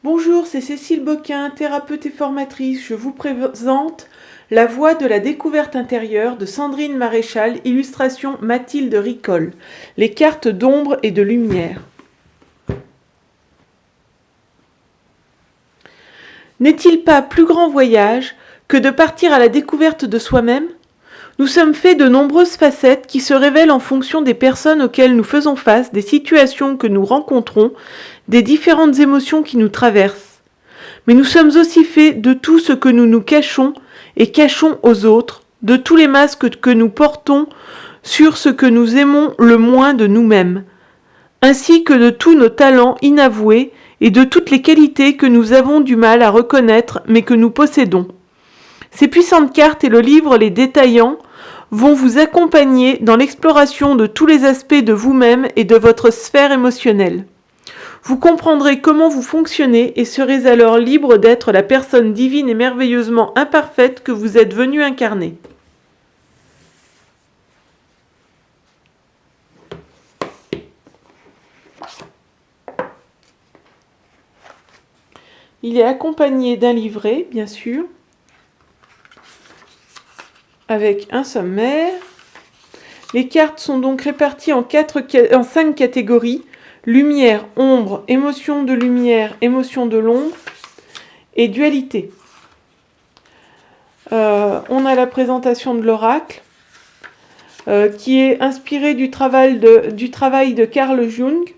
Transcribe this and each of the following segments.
Bonjour, c'est Cécile Boquin, thérapeute et formatrice. Je vous présente La voie de la découverte intérieure de Sandrine Maréchal, illustration Mathilde Ricol. Les cartes d'ombre et de lumière. N'est-il pas plus grand voyage que de partir à la découverte de soi-même ? Nous sommes faits de nombreuses facettes qui se révèlent en fonction des personnes auxquelles nous faisons face, des situations que nous rencontrons, des différentes émotions qui nous traversent. Mais nous sommes aussi faits de tout ce que nous nous cachons et cachons aux autres, de tous les masques que nous portons sur ce que nous aimons le moins de nous-mêmes, ainsi que de tous nos talents inavoués et de toutes les qualités que nous avons du mal à reconnaître mais que nous possédons. Ces puissantes cartes et le livre les détaillant vont vous accompagner dans l'exploration de tous les aspects de vous-même et de votre sphère émotionnelle. Vous comprendrez comment vous fonctionnez et serez alors libre d'être la personne divine et merveilleusement imparfaite que vous êtes venu incarner. Il est accompagné d'un livret, bien sûr, avec un sommaire. Les cartes sont donc réparties en 5 catégories. Lumière, ombre, émotion de lumière, émotion de l'ombre et dualité. On a la présentation de l'oracle qui est inspirée du travail de Carl Jung.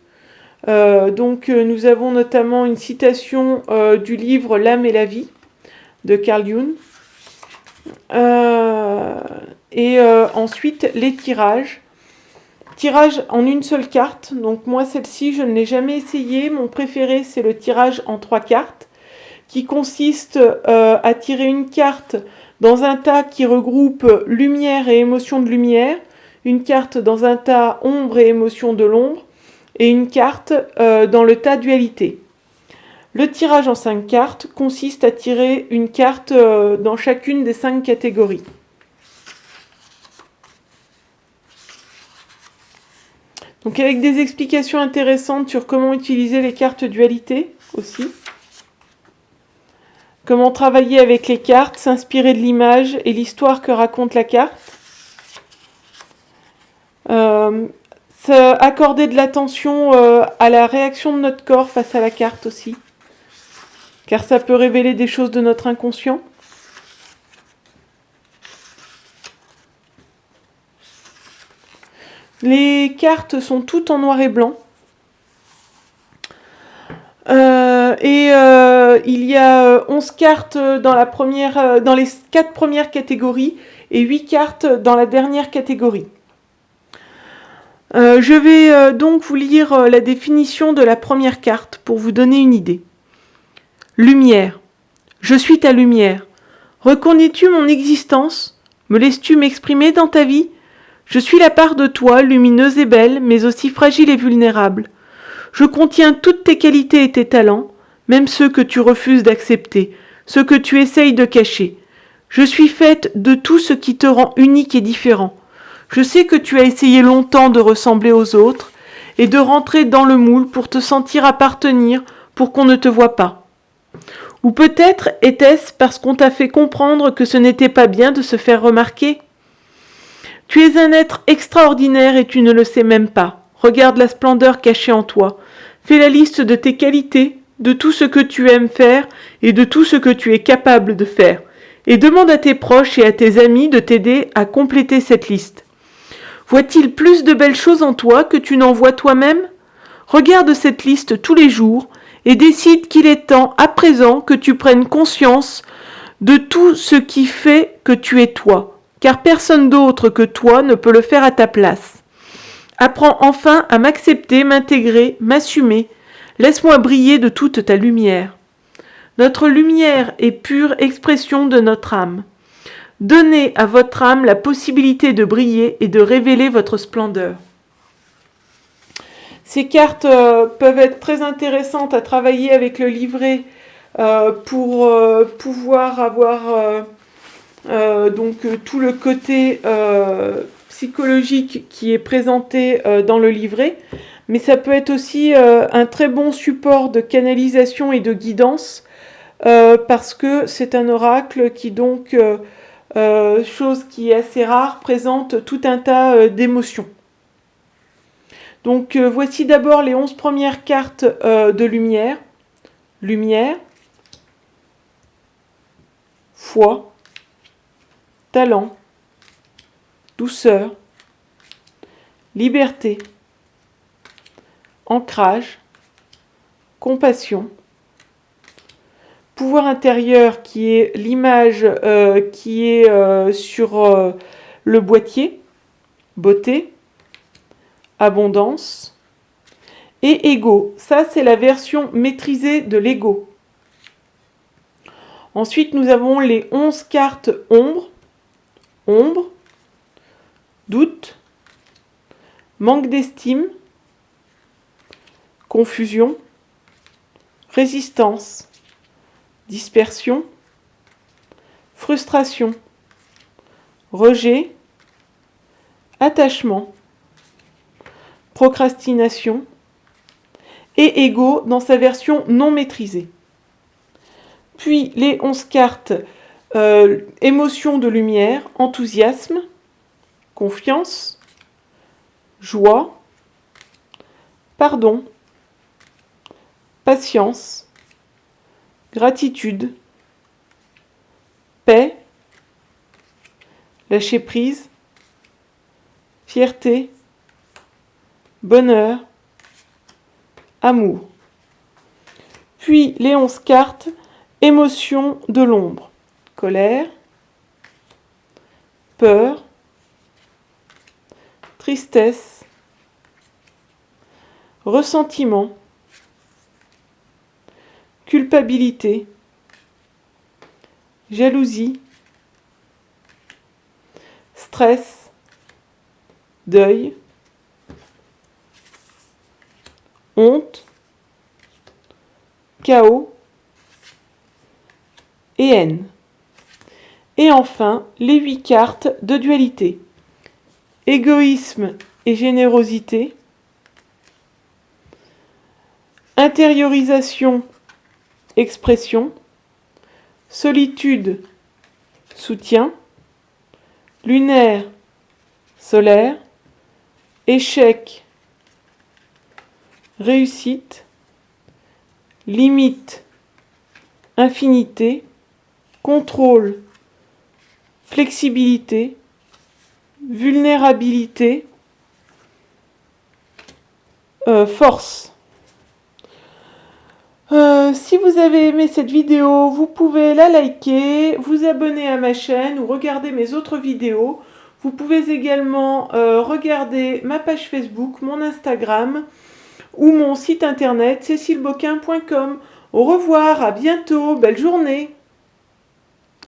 Nous avons notamment une citation du livre L'âme et la vie de Carl Jung. Ensuite, les tirages. Tirage en une seule carte. Donc moi, celle-ci, je ne l'ai jamais essayé. Mon préféré, c'est le tirage en 3 cartes, qui consiste à tirer une carte dans un tas qui regroupe lumière et émotion de lumière, une carte dans un tas ombre et émotion de l'ombre, et une carte dans le tas dualité. Le tirage en 5 cartes consiste à tirer une carte dans chacune des 5 catégories. Donc avec des explications intéressantes sur comment utiliser les cartes dualité aussi. Comment travailler avec les cartes, s'inspirer de l'image et l'histoire que raconte la carte. Accorder de l'attention à la réaction de notre corps face à la carte aussi. Car ça peut révéler des choses de notre inconscient. Les cartes sont toutes en noir et blanc. Il y a 11 cartes dans les 4 premières catégories et 8 cartes dans la dernière catégorie. Je vais donc vous lire la définition de la première carte pour vous donner une idée. Lumière. Je suis ta lumière. Reconnais-tu mon existence ? Me laisses-tu m'exprimer dans ta vie ? Je suis la part de toi, lumineuse et belle, mais aussi fragile et vulnérable. Je contiens toutes tes qualités et tes talents, même ceux que tu refuses d'accepter, ceux que tu essayes de cacher. Je suis faite de tout ce qui te rend unique et différent. Je sais que tu as essayé longtemps de ressembler aux autres et de rentrer dans le moule pour te sentir appartenir, pour qu'on ne te voie pas. Ou peut-être était-ce parce qu'on t'a fait comprendre que ce n'était pas bien de se faire remarquer ? Tu es un être extraordinaire et tu ne le sais même pas. Regarde la splendeur cachée en toi. Fais la liste de tes qualités, de tout ce que tu aimes faire et de tout ce que tu es capable de faire. Et demande à tes proches et à tes amis de t'aider à compléter cette liste. Voit-il plus de belles choses en toi que tu n'en vois toi-même ? Regarde cette liste tous les jours et décide qu'il est temps à présent que tu prennes conscience de tout ce qui fait que tu es toi, car personne d'autre que toi ne peut le faire à ta place. Apprends enfin à m'accepter, m'intégrer, m'assumer. Laisse-moi briller de toute ta lumière. Notre lumière est pure expression de notre âme. Donnez à votre âme la possibilité de briller et de révéler votre splendeur. Ces cartes peuvent être très intéressantes à travailler avec le livret pour pouvoir avoir tout le côté psychologique qui est présenté dans le livret. mais ça peut être aussi un très bon support de canalisation et de guidance, parce que c'est un oracle qui donc, chose qui est assez rare, présente tout un tas d'émotions. Donc voici d'abord les 11 premières cartes de lumière. Lumière, foi, talent, douceur, liberté, ancrage, compassion, pouvoir intérieur qui est l'image qui est sur le boîtier, beauté, abondance, et ego. Ça, c'est la version maîtrisée de l'ego. Ensuite, nous avons les 11 cartes ombre, ombre, doute, manque d'estime, confusion, résistance, dispersion, frustration, rejet, attachement, procrastination et ego dans sa version non maîtrisée. Puis les 11 cartes émotions de lumière, enthousiasme, confiance, joie, pardon, patience, gratitude, paix, lâcher prise, fierté, bonheur, amour. Puis les 11 cartes, émotions de l'ombre, colère, peur, tristesse, ressentiment, culpabilité, jalousie, stress, deuil, honte, chaos et haine. Et enfin, les 8 cartes de dualité. Égoïsme et générosité, intériorisation, expression, solitude, soutien, lunaire, solaire, échec, réussite, limite, infinité, contrôle, flexibilité, vulnérabilité, force. Si vous avez aimé cette vidéo, vous pouvez la liker, vous abonner à ma chaîne ou regarder mes autres vidéos. Vous pouvez également regarder ma page Facebook, mon Instagram ou mon site internet cecileboquin.com. Au revoir, à bientôt, belle journée.